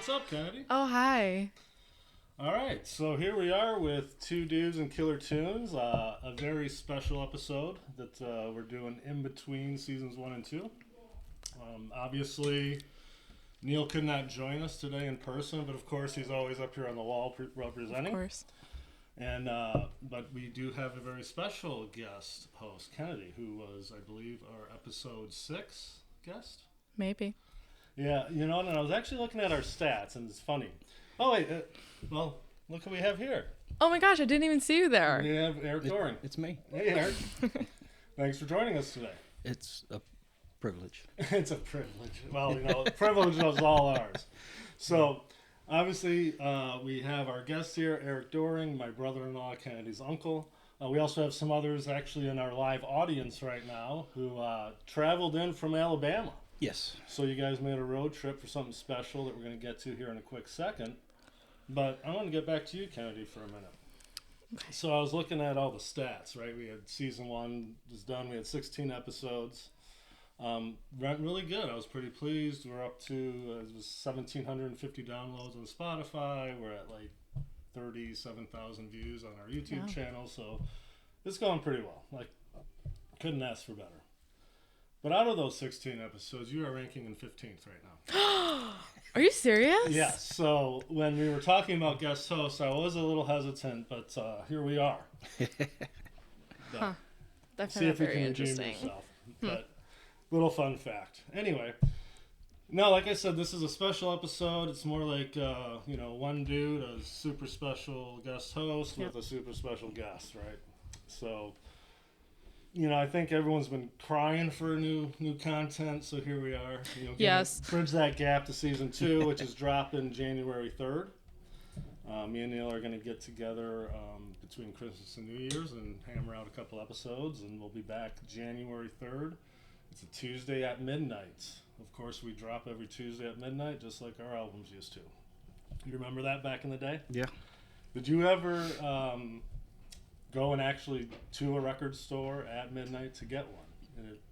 What's up, Kennedy? Oh, hi. All right, so here we are with Two Dudes and Killer Tunes, a very special episode that we're doing in between seasons 1 and 2. Obviously, Neil could not join us today in person, but of course he's always up here on the wall representing. Of course. And but we do have a very special guest host, Kennedy, who was, I believe, our episode 6 guest. Maybe. Yeah, you know, and I was actually looking at our stats, and it's funny. Oh, wait, well, look who we have here. Oh my gosh, I didn't even see you there. We have Eric Dohring. It's me. Hey, Eric. Thanks for joining us today. It's a privilege. It's a privilege. Well, you know, privilege is all ours. So, obviously, we have our guest here, Eric Dohring, my brother-in-law, Kennedy's uncle. We also have some others actually in our live audience right now who traveled in from Alabama. Yes. So you guys made a road trip for something special that we're going to get to here in a quick second. But I want to get back to you, Kennedy, for a minute. Okay. So I was looking at all the stats, right? We had season 1 was done. We had 16 episodes. Went really good. I was pretty pleased. We're up to it was 1,750 downloads on Spotify. We're at like 37,000 views on our YouTube channel. So it's going pretty well. Like, couldn't ask for better. But out of those 16 episodes, you are ranking in 15th right now. Are you serious? Yes. So when we were talking about guest hosts, I was a little hesitant, but here we are. That's see if you very can redeem interesting. yourself. But little fun fact. Anyway, no, like I said, this is a special episode. It's more like one dude, a super special guest host with a super special guest, right? So. You know, I think everyone's been crying for new content, so here we are. You know, yes. Bridge that gap to season 2, which is dropping January 3rd. Me and Neil are going to get together between Christmas and New Year's and hammer out a couple episodes, and we'll be back January 3rd. It's a Tuesday at midnight. Of course, we drop every Tuesday at midnight, just like our albums used to. You remember that back in the day? Yeah. Did you ever... go and actually to a record store at midnight to get one?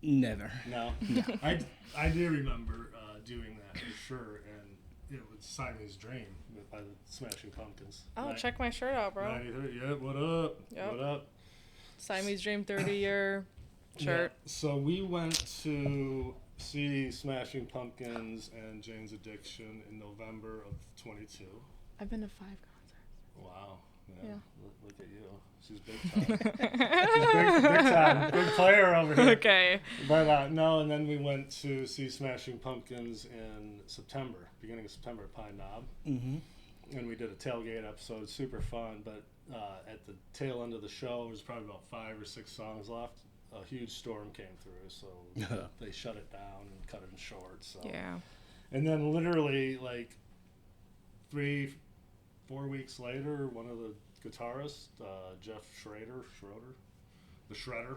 Never. No? I do remember doing that for sure, and it was Simon's Dream by the Smashing Pumpkins. Oh, check my shirt out, bro. 93. Yeah, what up? Yep. What up? Siamese Dream 30-year shirt. Yeah. So we went to see Smashing Pumpkins and Jane's Addiction in November of 22. I've been to 5 concerts. Wow. Yeah. Look at you. She's big time. She's big time. Big player over here. Okay. But no, and then we went to see Smashing Pumpkins in September, beginning of September at Pine Knob. Mm-hmm. And we did a tailgate episode, super fun. But at the tail end of the show, there was probably about 5 or 6 songs left. A huge storm came through, so they shut it down and cut it short. So. Yeah. And then literally like 3-4 weeks later, one of the guitarist, Jeff Schroeder, the Shredder,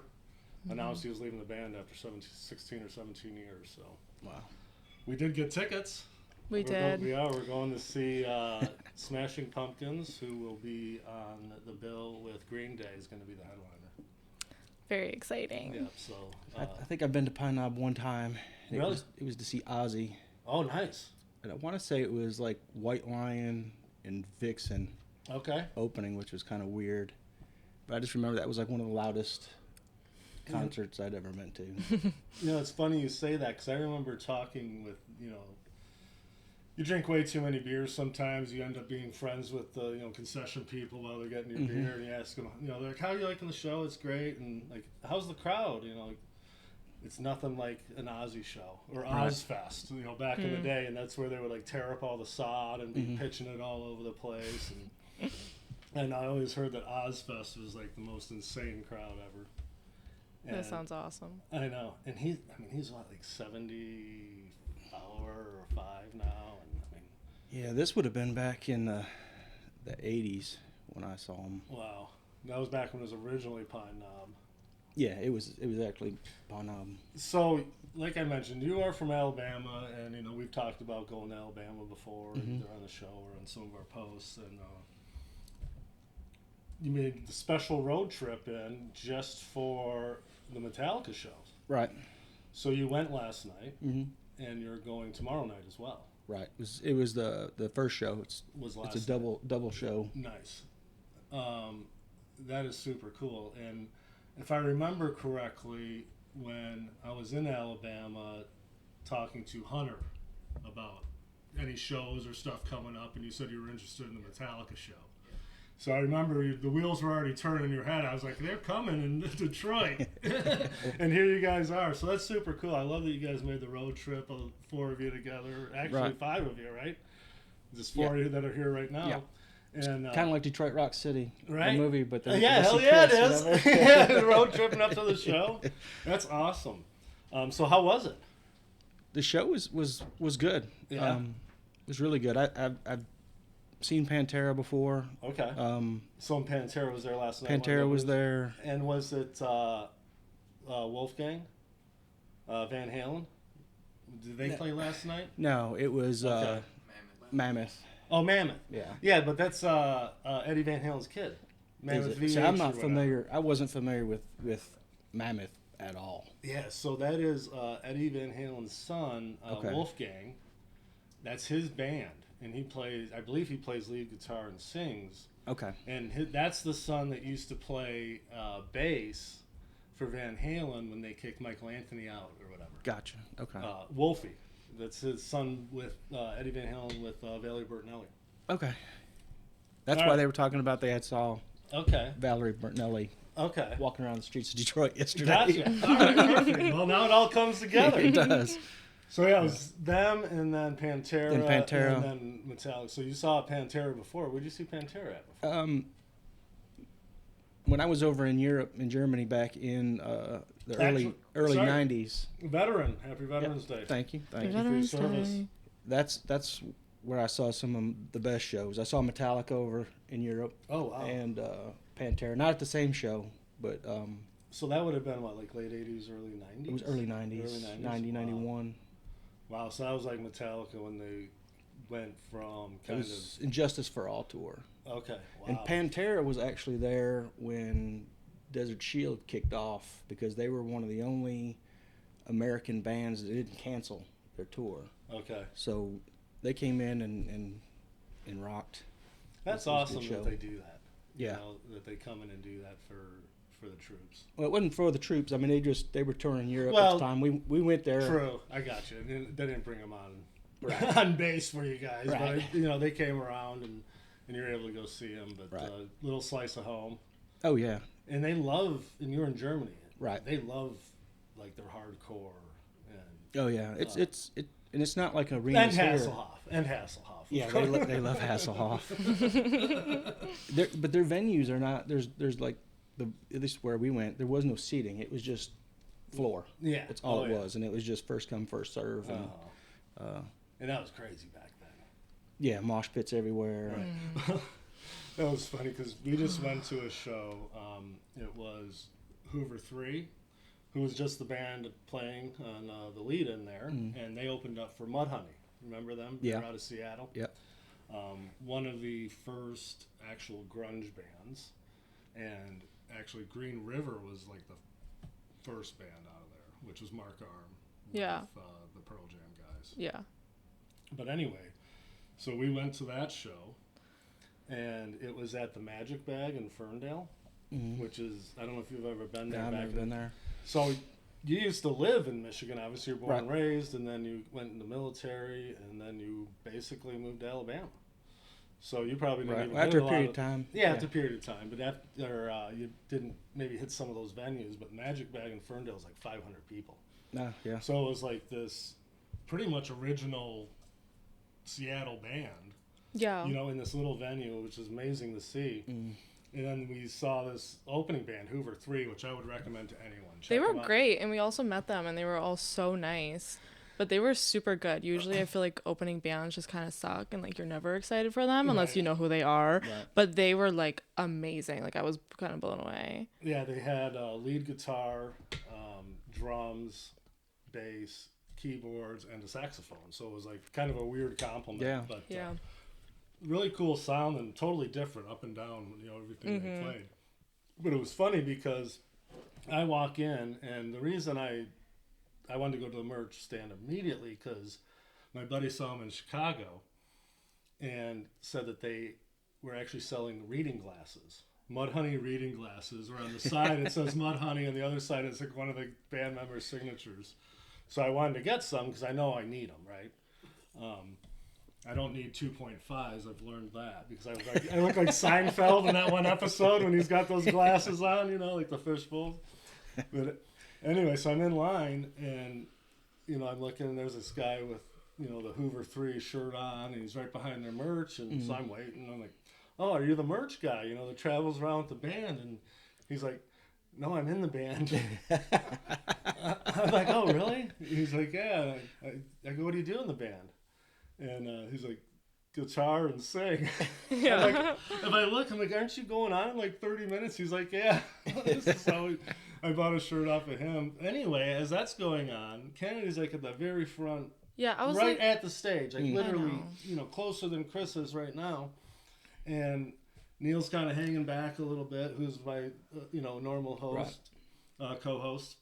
announced he was leaving the band after 16 or 17 years. So, wow, we did get tickets. We're going to see Smashing Pumpkins, who will be on the bill with Green Day. Is going to be the headliner. Very exciting. Yeah. So, I think I've been to Pine Knob one time. Really? It was to see Ozzy. Oh, nice. And I want to say it was like White Lion and Vixen. Okay. Opening, which was kind of weird, but I just remember that was like one of the loudest concerts I'd ever been to. You know, it's funny you say that because I remember talking with, you drink way too many beers sometimes. You end up being friends with the, concession people while they're getting your beer, and you ask them, they're like, how are you liking the show? It's great. And like, how's the crowd? It's nothing like an Ozzy show or Ozfest, back in the day. And that's where they would like tear up all the sod and be pitching it all over the place. And I always heard that Ozfest was like the most insane crowd ever. And that sounds awesome. I know. And he's what, like 74 or 5 now. And yeah, this would have been back in the 80s when I saw him. Wow. That was back when it was originally Pine Knob. Yeah, it was actually Pine Knob. So, like I mentioned, you are from Alabama, and we've talked about going to Alabama before, either on the show or on some of our posts, and you made the special road trip in just for the Metallica shows. Right. So you went last night. Mm-hmm. and you're going tomorrow night as well. Right. It was the first show. It's a double show. Nice. That is super cool. And if I remember correctly, when I was in Alabama talking to Hunter about any shows or stuff coming up, and you said you were interested in the Metallica show. So I remember the wheels were already turning in your head. I was like, they're coming in Detroit. And here you guys are. So that's super cool. I love that you guys made the road trip, 4 of you together. Actually, right. 5 of you, right? Just 4 of you that are here right now. Yeah. And kind of like Detroit Rock City, right? the movie, but then hell yeah, it is. Yeah, the road tripping up to the show. That's awesome. So how was it? The show was good. Yeah. It was really good. I've seen Pantera before. Okay. So Pantera was there last night. Pantera was there. And was it Wolfgang? Van Halen? Did they play last night? No, it was Mammoth. Oh, Mammoth. Yeah. Yeah, but that's Eddie Van Halen's kid. Mammoth VH. See, I'm not familiar. I wasn't familiar with Mammoth at all. Yeah, so that is Eddie Van Halen's son, Wolfgang. That's his band, and I believe he plays lead guitar and sings. Okay. And that's the son that used to play bass for Van Halen when they kicked Michael Anthony out or whatever. Gotcha. Okay. Wolfie. That's his son with Eddie Van Halen with Valerie Bertinelli. Okay. That's why they were talking about they had saw Valerie Bertinelli walking around the streets of Detroit yesterday. Gotcha. All right, perfect. Well, now it all comes together. It does. So yeah, it was them and then Pantera. And then Metallica. So you saw Pantera before. Where'd you see Pantera at before? When I was over in Europe, in Germany, back in the early 90s. Veteran. Happy Veterans Day. Thank you. Thank you for your service. That's where I saw some of the best shows. I saw Metallica over in Europe. Oh, wow. And Pantera. Not at the same show, but... so that would have been, what, like late 80s, early 90s? It was early 90s. 90, 91. Wow, so that was like Metallica when they went from It was Injustice for All tour. Okay, wow. And Pantera was actually there when Desert Shield kicked off because they were one of the only American bands that didn't cancel their tour. Okay. So they came in and rocked. That's awesome that they do that. Yeah. You know, that they come in and do that for the troops. Well, it wasn't for the troops. I mean, they were touring Europe at the time. We went there. True. I got you. They didn't bring them on on base for you guys. Right. But, they came around and you're able to go see them. But little slice of home. Oh, yeah. And they love, and you're in Germany. Right. They love, like, their hardcore. And, oh, yeah. It's not like arenas and Hasselhoff. Yeah, they love Hasselhoff. But their venues are not. There's like at least where we went, there was no seating. It was just floor. Yeah, that's all it was, and it was just first come first serve. And that was crazy back then. Yeah, mosh pits everywhere. Right. That was funny because we just went to a show. It was Hoover 3, who was just the band playing on the lead in there, and they opened up for Mudhoney. Remember them? Yeah. They're out of Seattle. Yep. One of the first actual grunge bands, and actually Green River was like the first band out of there, which was Mark Arm. With the Pearl Jam guys. Yeah. But anyway, so we went to that show, and it was at the Magic Bag in Ferndale, which is, I don't know if you've ever been there. No, I've never been there. So you used to live in Michigan, obviously you're born and Right. raised, and then you went in the military, and then you basically moved to Alabama. So you probably didn't even after hit a period of time. Yeah, after a period of time. But after you didn't maybe hit some of those venues, but Magic Bag in Ferndale is like 500 people. No, yeah. So it was like this pretty much original Seattle band. Yeah. In this little venue, which is amazing to see. And then we saw this opening band, Hoover 3, which I would recommend to anyone. They were great, and we also met them, and they were all so nice. But they were super good. Usually I feel like opening bands just kind of suck, and like you're never excited for them unless you know who they are. Right. But they were like amazing. Like I was kind of blown away. Yeah, they had lead guitar, drums, bass, keyboards, and a saxophone. So it was like kind of a weird compliment. Yeah. But Yeah. really cool sound and totally different up and down, everything they played. But it was funny because I walk in, and the reason I I wanted to go to the merch stand immediately because my buddy saw him in Chicago and said that they were actually selling reading glasses. Mudhoney reading glasses, where on the side it says Mudhoney, and the other side is like one of the band members' signatures. So I wanted to get some because I know I need them, right? I don't need 2.5s. I've learned that because I look like Seinfeld in that one episode when he's got those glasses on, you know, like the fishbowl. But anyway, so I'm in line, and you know, I'm looking, and there's this guy with, you know, the Hoover 3 shirt on, and he's right behind their merch, and so I'm waiting. I'm like, "Oh, are you the merch guy? You know, that travels around with the band?" And he's like, "No, I'm in the band." I'm like, "Oh, really?" He's like, "Yeah." I go, "What do you do in the band?" And he's like, "Guitar and sing." Yeah. Like, if I look, I'm like, "Aren't you going on in like 30 minutes?" He's like, "Yeah." This is how I bought a shirt off of him. Anyway, as that's going on, Kennedy's like at the very front. Yeah, I was right like, at the stage, like literally, know. you know, closer than Chris is right now. And Neil's kind of hanging back a little bit, who's my, you know, normal host, co-host.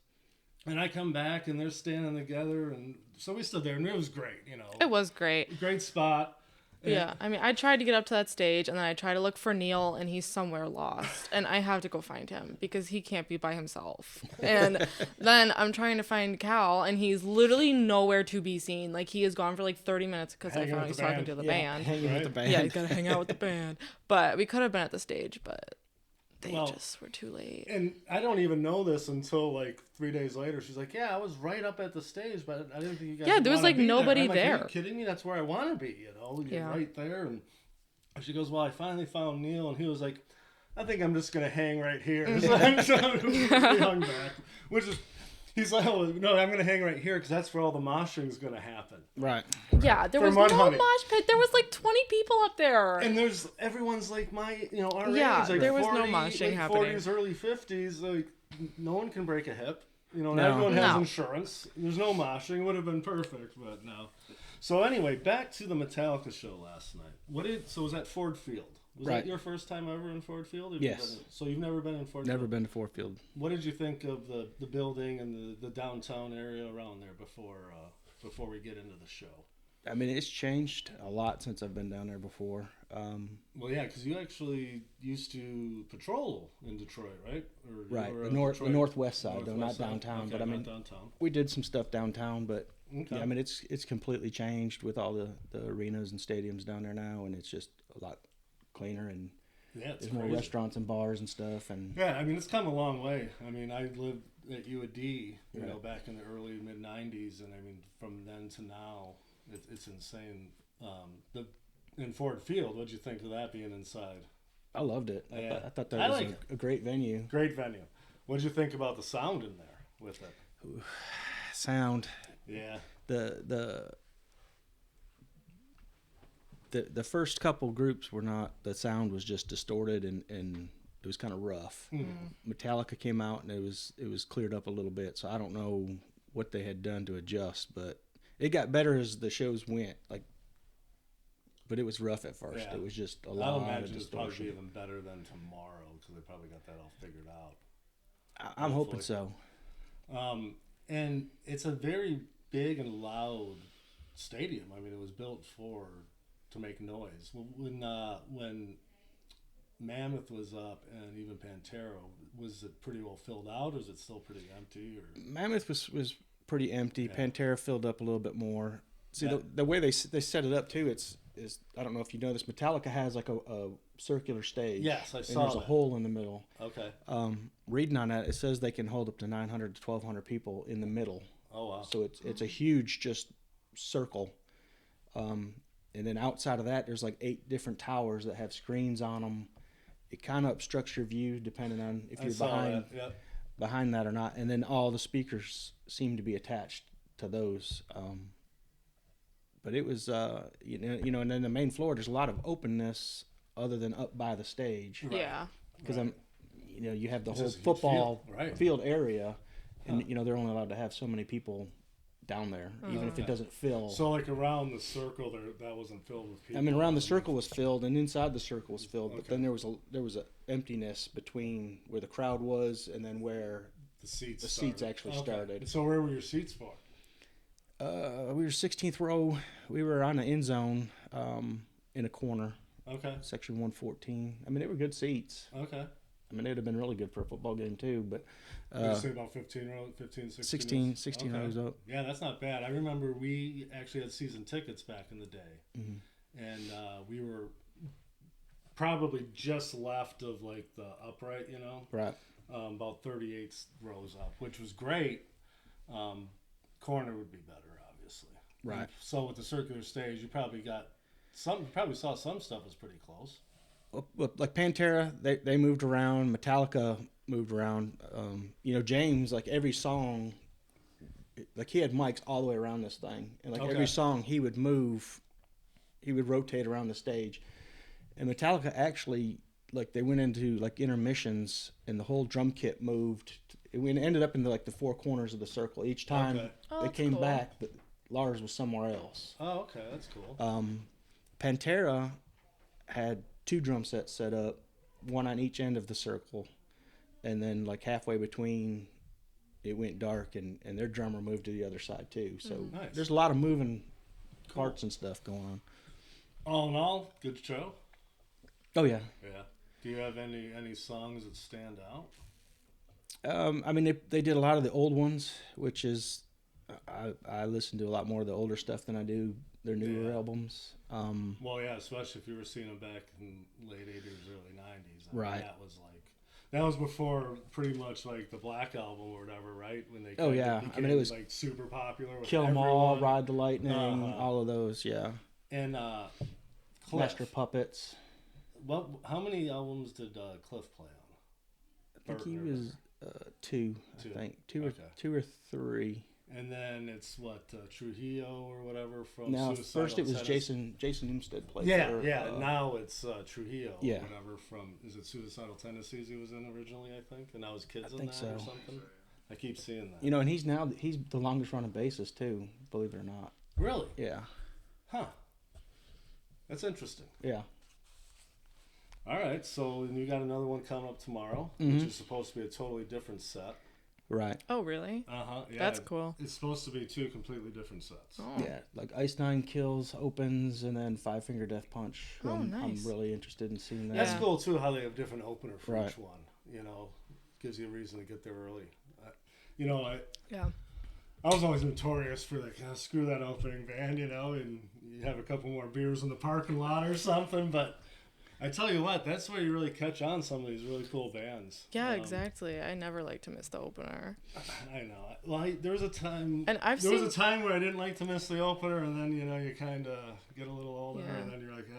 And I come back, and they're standing together, and so we stood there, and it was great, you know. it was great. Great spot. And Yeah, I mean, I tried to get up to that stage, and then I tried to look for Neil, and he's somewhere lost, and I have to go find him because he can't be by himself. And then I'm trying to find Cal, and he's literally nowhere to be seen. Like, he is gone for like 30 minutes because I Hanging found with he's the talking band. to the Yeah, band. hanging with the band. Yeah, he's got to hang out with the band. But we could have been at the stage, but they Well, just were too late. And I don't even know this until like 3 days later. She's like, "Yeah, I was right up at the stage, but I didn't think you guys." Yeah, there was, wanna like, be nobody I'm like, there. Are you kidding me? That's where I want to be. You know, you're Yeah. right there. And she goes, "Well, I finally found Neil," and he was like, "I think I'm just gonna hang right here." So we hung back, which is. He's like, "Oh, no, I'm going to hang right here because that's where all the moshing is going to happen." Right. Yeah, there For was no Mudhoney. mosh pit. There was like 20 people up there. And everyone's like my, you know, our Yeah, age, like there was no 40, moshing late happening. 40s, early 50s. Like, no one can break a hip. You know, and No. everyone has No. insurance. There's no moshing. It would have been perfect, but no. So anyway, back to the Metallica show last night. So was that Ford Field? Was Right. that your first time ever in Ford Field? Yes. So you've never been in Ford Never Field? been to Ford Field. What did you think of the building and the downtown area around there before we get into the show? I mean, it's changed a lot since I've been down there before. Well, yeah, because you actually used to patrol in Detroit, right? Or you Right, were the in northwest Detroit? side, though, Northwest not side. downtown. Okay, But I mean, not downtown. we did some stuff downtown. But Okay. yeah, I mean, it's completely changed with all the arenas and stadiums down there now, and it's just a lot cleaner, and Yeah, it's there's more crazy. restaurants and bars and stuff. And Yeah, I mean, it's come a long way. I mean, I lived at UAD, you know, Right. back in the early mid-90s, and I mean, from then to now, it's insane. In Ford Field, what'd you think of that being inside? I loved it. Yeah. I thought that I was like a great venue. Great venue. What'd you think about the sound in there with it? Sound. Yeah. The first couple groups were not. The sound was just distorted and it was kind of rough. Metallica came out and it was cleared up a little bit. So I don't know what they had done to adjust, but it got better as the shows went. But it was rough at first. Yeah. It was just a I'll lot of imagine it's probably distortion. even better than tomorrow because they probably got that all figured out. I'm hoping hopefully. so. And it's a very big and loud stadium. I mean, it was built to make noise. When Mammoth was up and even Pantera, was it pretty well filled out, or is it still pretty empty? Or Mammoth was pretty empty. Yeah. Pantera filled up a little bit more. See, Yeah. the way they set it up too, is I don't know if you know this. Metallica has like a circular stage. Yes, I and saw there's a that. hole in the middle. Okay. Reading on that, it says they can hold up to 900 to 1,200 people in the middle. Oh wow. So it's a huge just circle. And then outside of that, there's like 8 different towers that have screens on them. It kind of obstructs your view depending on if I you're saw behind that. Yep. behind that or not. And then all the speakers seem to be attached to those. But it was, you know, and then the main floor, there's a lot of openness other than up by the stage. Right. Yeah. Because you have the It's whole just a huge football field, right. field area, and Huh. they're only allowed to have so many people down there, even if Okay. it doesn't fill. So like around the circle there, that wasn't filled with people. I mean, around the circle was filled, and inside the circle was filled, but Okay. then there was a emptiness between where the crowd was and then where The seats. The seats actually started. So where were your seats for? We were 16th row. We were on the end zone, in a corner. Okay. Section 114. I mean, they were good seats. Okay. I mean, they'd have been really good for a football game too. But Did you say about 16 16 rows up. Yeah, that's not bad. I remember we actually had season tickets back in the day, and we were probably just left of like the upright, Right. About 38 rows up, which was great. Corner would be better, obviously. Right. And so with the circular stage, you probably saw some stuff was pretty close. Well, like Pantera, they moved around. Metallica moved around. James, like every song, like he had mics all the way around this thing, and like every song he would move, he would rotate around the stage. And Metallica actually, like they went into like intermissions, and the whole drum kit moved. It ended up in the four corners of the circle each time. They came back, but Lars was somewhere else. Oh, okay, that's cool. Pantera had 2 drum sets set up, one on each end of the circle, and then like halfway between, it went dark, and their drummer moved to the other side too. So there's a lot of moving parts and stuff going on. All in all, good show. Oh yeah. Yeah. Do you have any songs that stand out? I mean, they did a lot of the old ones, which is I listen to a lot more of the older stuff than I do their newer albums. Well, yeah, especially if you were seeing them back in late 80s, early 90s. Right. That was before pretty much like the Black Album or whatever, right? When they became, it was like super popular. With Kill 'Em All, Ride the Lightning, all of those, yeah. And Cliff. Master Puppets. How many albums did Cliff play on? I think he was 2. I think 2 or 3. And then it's Trujillo or whatever from No, Suicidal first it was Tendencies. Jason Newsted played. Now it's Trujillo or yeah. whatever from, is it Suicidal Tendencies he was in originally, I think? And now his kid's in that so. or something? I keep seeing that. And he's the longest running bassist too, believe it or not. Really? Yeah. Huh. That's interesting. Yeah. All right, so you got another one coming up tomorrow, which is supposed to be a totally different set. Right. Oh, really? Uh-huh. Yeah, that's cool. It's supposed to be 2 completely different sets. Oh. Yeah, like Ice Nine Kills opens, and then Five Finger Death Punch. Nice. I'm really interested in seeing that. That's cool, too, how they have different opener for Right. each one. Gives you a reason to get there early. I was always notorious for screw that opening band, and you have a couple more beers in the parking lot or something, but I tell you what, that's where you really catch on some of these really cool bands. Yeah, exactly. I never like to miss the opener. I know. Well, there was a time. And there was a time where I didn't like to miss the opener, and then you kind of get a little older, and then you're like,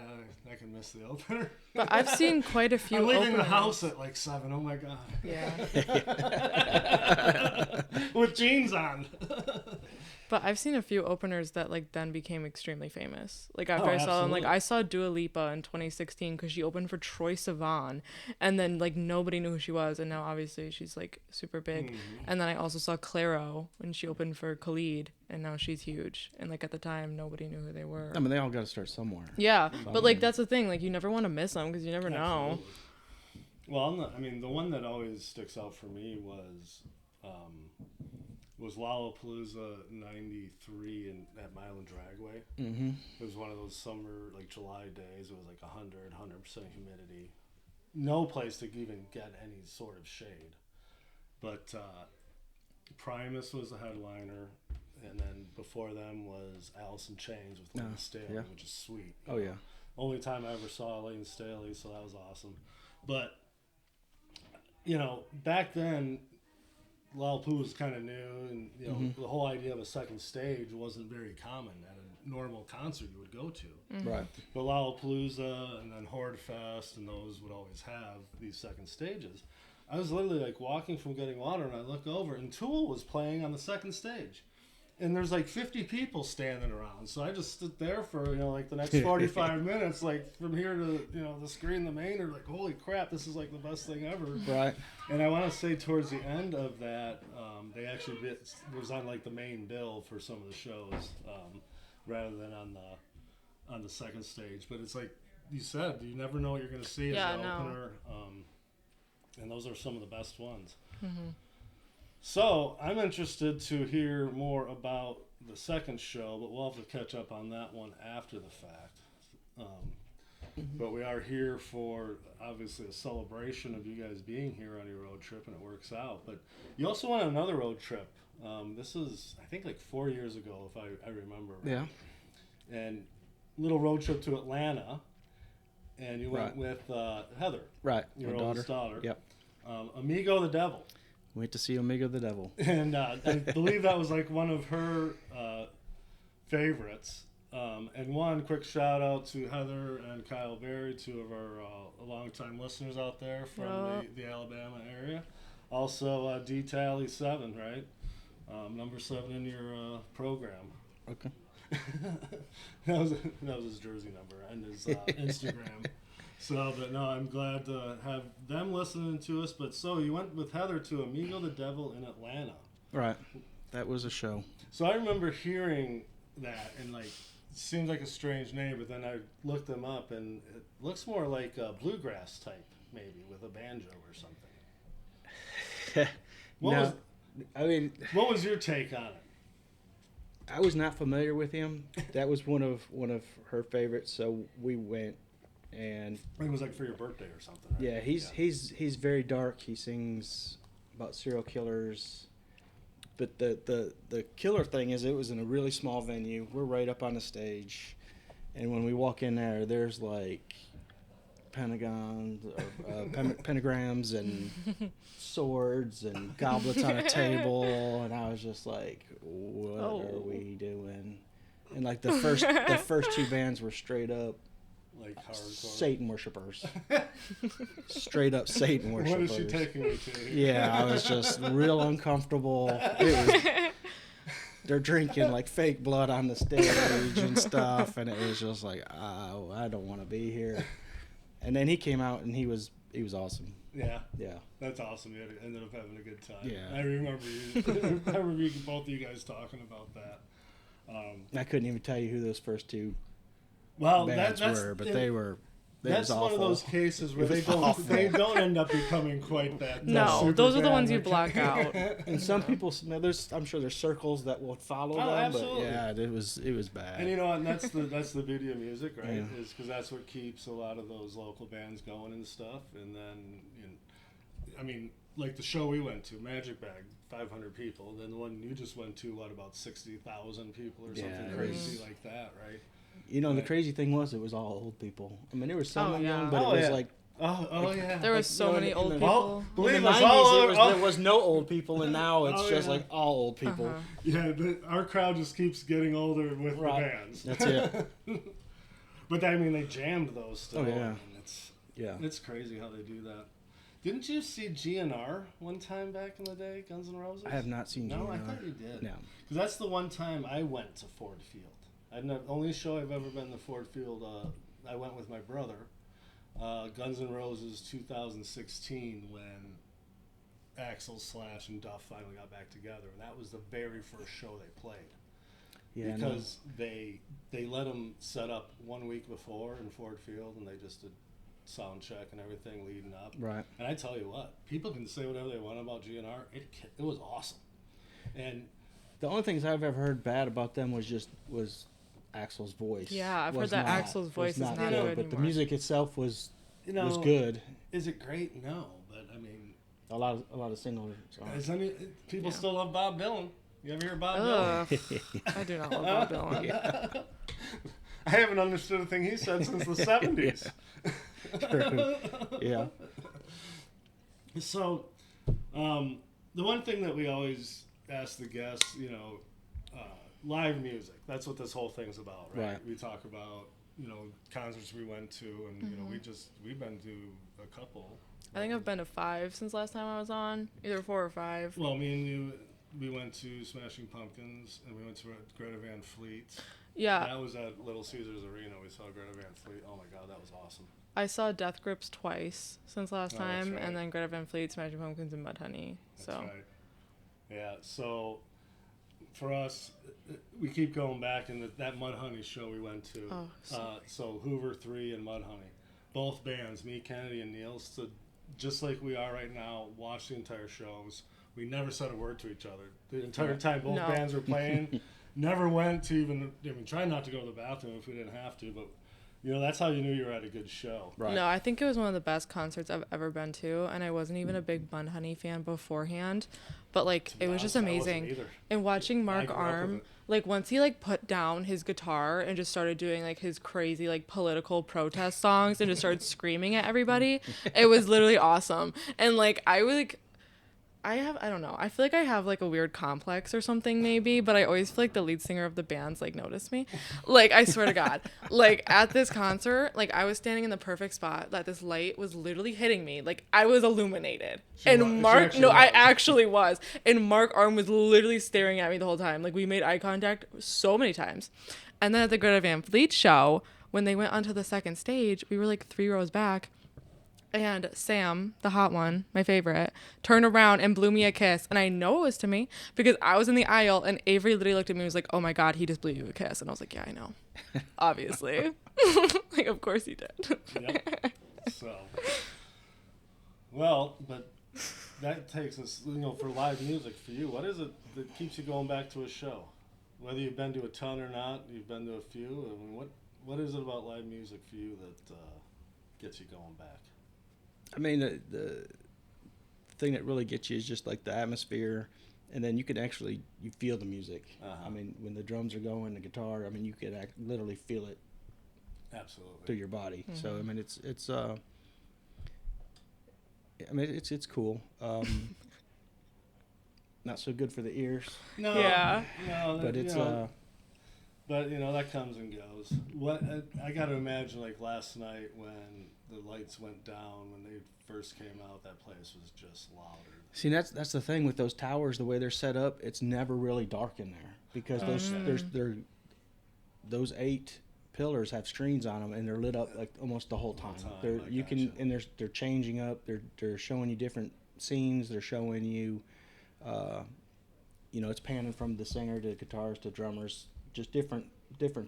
I can miss the opener. But I've seen quite a few. I'm leaving openers. the house at 7. Oh my god. Yeah. With jeans on. But I've seen a few openers that then became extremely famous. After I saw them, I saw Dua Lipa in 2016 because she opened for Troye Sivan, and then nobody knew who she was, and now obviously she's super big. Mm-hmm. And then I also saw Clairo when she opened for Khalid, and now she's huge. And at the time, nobody knew who they were. I mean, they all got to start somewhere. Yeah, but that's the thing. You never want to miss them because you never know. Well, the one that always sticks out for me was Lollapalooza '93 at Mile and Dragway. Mm-hmm. It was one of those summer, July days. It was 100% humidity. No place to even get any sort of shade. But Primus was the headliner, and then before them was Alice in Chains with Lane Staley, which is sweet. Oh, yeah. Only time I ever saw Lane Staley, so that was awesome. But, back then, Lollapalooza was kind of new, and the whole idea of a second stage wasn't very common at a normal concert you would go to. Mm-hmm. Right. But Lollapalooza and then Horde Fest and those would always have these second stages. I was literally walking from getting water, and I look over, and Tool was playing on the second stage. And there's 50 people standing around. So I just stood there for, the next 45 minutes, from here to, the screen, the main, or holy crap, this is the best thing ever. Right. And I want to say towards the end of that, they actually was on the main bill for some of the shows, rather than on the second stage. But it's you said, you never know what you're going to see as an opener. And those are some of the best ones. Mm-hmm. So I'm interested to hear more about the second show, but we'll have to catch up on that one after the fact. But we are here for, obviously, a celebration of you guys being here on your road trip, and it works out. But you also went on another road trip. This is, I think, like 4 years ago, if I remember right. Yeah. And little road trip to Atlanta, and you went with Heather, Right, your my oldest daughter. Yep. Amigo the Devil. Went to see Amigo the Devil. And I believe that was like one of her favorites. And one quick shout out to Heather and Kyle Berry, two of our longtime listeners out there from the Alabama area. Also, TDaKT, right? Number 7 in your program. Okay. that was his jersey number and his Instagram. So, but no, I'm glad to have them listening to us. But so you went with Heather to Amigo the Devil in Atlanta. Right. That was a show. So I remember hearing that and like, it seems like a strange name, but then I looked them up and it looks more like a bluegrass type, maybe with a banjo or something. What was your take on it? I was not familiar with him. That was one of her favorites, so we went. And I think it was like for your birthday or something, right? Yeah, he's very dark. He sings about serial killers. But the killer thing is it was in a really small venue. We're right up on the stage. And when we walk in there, there's like pentagrams and swords and goblets on a table. And I was just like, what are we doing? And like the first 2 bands were straight up like hardcore Satan worshipers. Straight up Satan worshipers. What is she taking me to? Yeah, I was just real uncomfortable. They're drinking like fake blood on the stage and stuff, and it was just like, oh, I don't want to be here. And then he came out and he was awesome. Yeah. Yeah. That's awesome. You ended up having a good time. Yeah. I remember both of you guys talking about that. I couldn't even tell you who those first 2 bands were, but they were. That's one of those cases where they don't end up becoming quite that. No, those are the ones you block out. And some people, I'm sure there's circles that will follow them. Absolutely. But yeah, it was bad. And you know, and that's the beauty of music, right? Yeah. Is because that's what keeps a lot of those local bands going and stuff. And then, I mean, like the show we went to, Magic Bag, 500 people. Then the one you just went to, about 60,000 people or something crazy like that, right? You know, the crazy thing was, it was all old people. I mean, there was some young, but it was like... yeah. There was so many old people. Believe in the us, 90s, there was no old people, and now it's just like all old people. Yeah, our crowd just keeps getting older with the bands. That's it. But I mean, they jammed those still. Oh, yeah. And it's crazy how they do that. Didn't you see GNR one time back in the day, Guns N' Roses? I have not seen GNR. No, I thought you did. No. Because that's the one time I went to Ford Field. Only show I've ever been to Ford Field, I went with my brother. Guns N' Roses 2016 when Axl, Slash, and Duff finally got back together. And that was the very first show they played. Yeah, because they let them set up 1 week before in Ford Field, and they just did sound check and everything leading up. Right. And I tell you what, people can say whatever they want about GNR. It was awesome. And the only things I've ever heard bad about them was Axl's voice. Yeah, I've heard that Axl's voice is not good anymore. But the music itself was good. Is it great? No, but I mean, a lot of single songs. People still love Bob Dylan. You ever hear Bob Dylan? I do not love Bob Dylan. Yeah. I haven't understood a thing he said since the 70s. True. Yeah. So, the one thing that we always ask the guests, live music. That's what this whole thing's about, right? We talk about, concerts we went to, and we've been to a couple. I think I've been to 5 since last time I was on, either 4 or 5. Well, me and you, we went to Smashing Pumpkins, and we went to Greta Van Fleet. Yeah. That was at Little Caesars Arena. We saw Greta Van Fleet. Oh my God, that was awesome. I saw Death Grips twice since last time, right. and then Greta Van Fleet, Smashing Pumpkins, and Mudhoney. That's right. Yeah, so for us, we keep going back, and that Mudhoney show we went to. Oh, so Hoover 3 and Mudhoney. Both bands, me, Kennedy, and Neil, stood just like we are right now, watched the entire shows, We never said a word to each other. The entire time both No. bands were playing. Never went to even, try not to go to the bathroom if we didn't have to, but, that's how you knew you were at a good show. Right. No, I think it was one of the best concerts I've ever been to, and I wasn't even a big Mudhoney fan beforehand, but, like, it was just amazing. And watching Mark Arm, like, once he, like, put down his guitar and just started doing, like, his crazy, like, political protest songs and just started screaming at everybody, it was literally awesome. And, like, I don't know. I feel like I have like a weird complex or something maybe, but I always feel like the lead singer of the band's like noticed me. Like, I swear to God, like at this concert, like I was standing in the perfect spot that this light was literally hitting me. Like I was illuminated. I actually was. And Mark Arm was literally staring at me the whole time. Like we made eye contact so many times. And then at the Greta Van Fleet show, when they went onto the second stage, we were like 3 rows back. And Sam, the hot one, my favorite, turned around and blew me a kiss. And I know it was to me because I was in the aisle and Avery literally looked at me and was like, oh my God, he just blew you a kiss. And I was like, yeah, I know. Obviously. Like, of course he did. Yep. So, well, but that takes us, for live music for you, what is it that keeps you going back to a show? Whether you've been to a ton or not, you've been to a few. I mean, what is it about live music for you that gets you going back? I mean, the thing that really gets you is just like the atmosphere, and then you feel the music. Uh-huh. I mean, when the drums are going, the guitar, I mean, you can literally feel it. Absolutely. Through your body. Mm-hmm. So I mean, it's cool. Not so good for the ears. No. Yeah. No, but it's But that comes and goes. What I got to imagine, like last night when the lights went down when they first came out, that place was just louder. See, that's the thing with those towers, the way they're set up. It's never really dark in there because those 8 pillars have screens on them and they're lit up like almost the whole time. They're changing up. They're showing you different scenes. They're showing you, it's panning from the singer to guitars to drummers, just different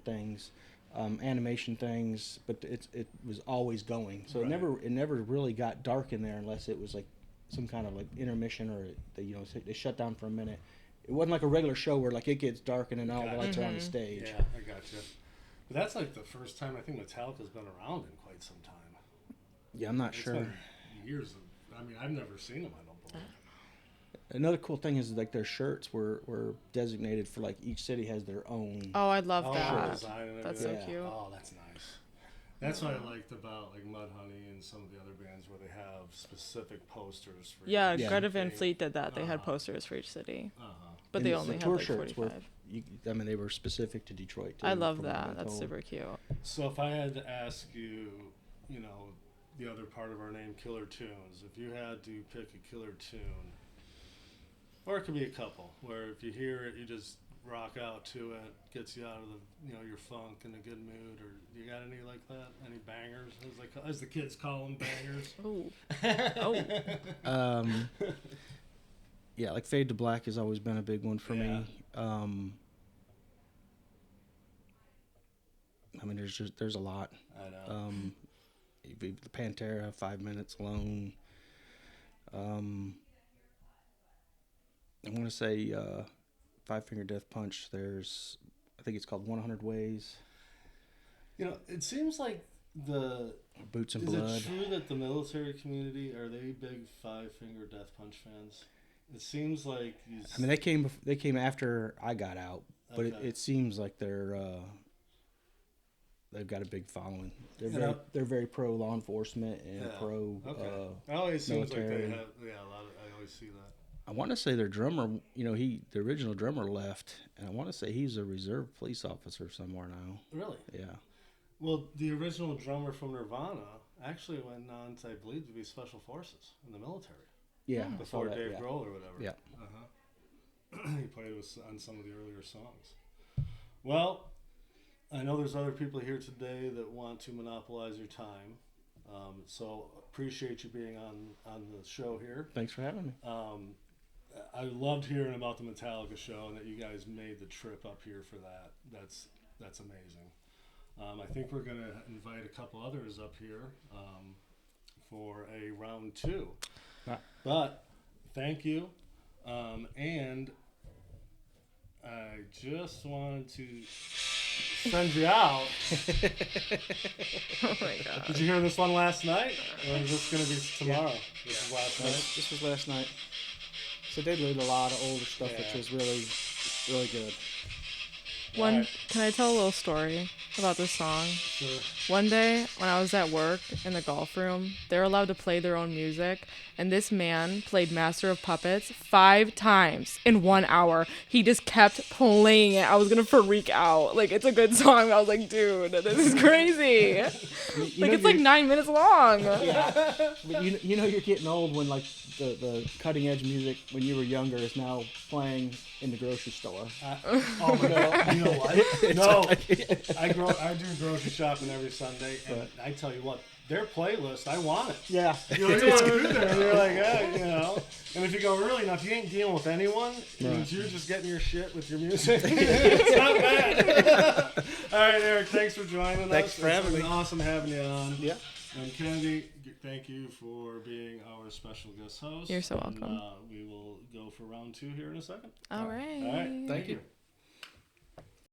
things. Animation things, but it was always going, so right. it never really got dark in there unless it was like some kind of like intermission or they shut down for a minute. It wasn't like a regular show where like it gets dark and then all the lights are on the stage. Yeah, I gotcha. But that's like the first time I think Metallica's been around in quite some time. Yeah, I'm not sure. Been years. I've never seen them. I don't believe. Another cool thing is like their shirts were designated for like each city has their own. Oh, I love that. Design and That's so everything. cute. Oh, that's nice. That's what I liked about like Mudhoney and some of the other bands where they have specific posters for. Yeah, each Greta Van city. Fleet did that. They had posters for each city, but And they the only had tour like shirts 45. they were specific to Detroit too. I love that. That's super cute. So if I had to ask you, the other part of our name, Killer Tunes, if you had to pick a killer tune, or it could be a couple, where if you hear it, you just rock out to it, gets you out of the, your funk in a good mood, or you got any like that? Any bangers, as the kids call them, bangers? Yeah, like Fade to Black has always been a big one for me. I mean, there's a lot. I know. The Pantera, 5 Minutes Alone. I want to say Five Finger Death Punch. I think it's called 100 Ways. It seems like Boots and Is Blood. it true that the military community, are they big Five Finger Death Punch fans? It seems like I mean, they came after I got out, but Okay. it seems like they've got a big following. They're very pro law enforcement and pro it always seems military. like they have a lot of, I always see that. I want to say their drummer, the original drummer left, and I want to say he's a reserve police officer somewhere now. Really? Yeah. Well, the original drummer from Nirvana actually went on to, I believe, to be Special Forces in the military. Yeah. Before Dave Grohl or whatever. Yeah. He played on some of the earlier songs. Well, I know there's other people here today that want to monopolize your time. So appreciate you being on the show here. Thanks for having me. I loved hearing about the Metallica show and that you guys made the trip up here for that. That's amazing. I think we're going to invite a couple others up here for a round 2. But thank you. And I just wanted to send you out. Oh my god. Did you hear this one last night? Or is this going to be tomorrow? Yeah. This is last night. This was last night. So they did a lot of older stuff, Yeah. which was really, really good. Can I tell a little story about this song? Sure. One day when I was at work in the golf room, they're allowed to play their own music, and this man played Master of Puppets 5 times in 1 hour. He just kept playing it. I was gonna freak out. Like, it's a good song. I was like, dude, this is crazy. Like, it's like 9 minutes long. Yeah. But you know you're getting old when like the cutting edge music when you were younger is now playing in the grocery store. Oh my god! You know what? No, I do grocery shopping every Sunday, and I tell you what, their playlist, I want it. Yeah. You know, and you're like, you know. And if you go really enough, you ain't dealing with anyone. It means you're just getting your shit with your music. It's not bad. All right, Eric, thanks for joining us. Thanks for having me. It's been awesome having you on. Yeah. And Kennedy, thank you for being our special guest host. You're so welcome. And, we will go for round 2 here in a second. All right. All right. Thank you.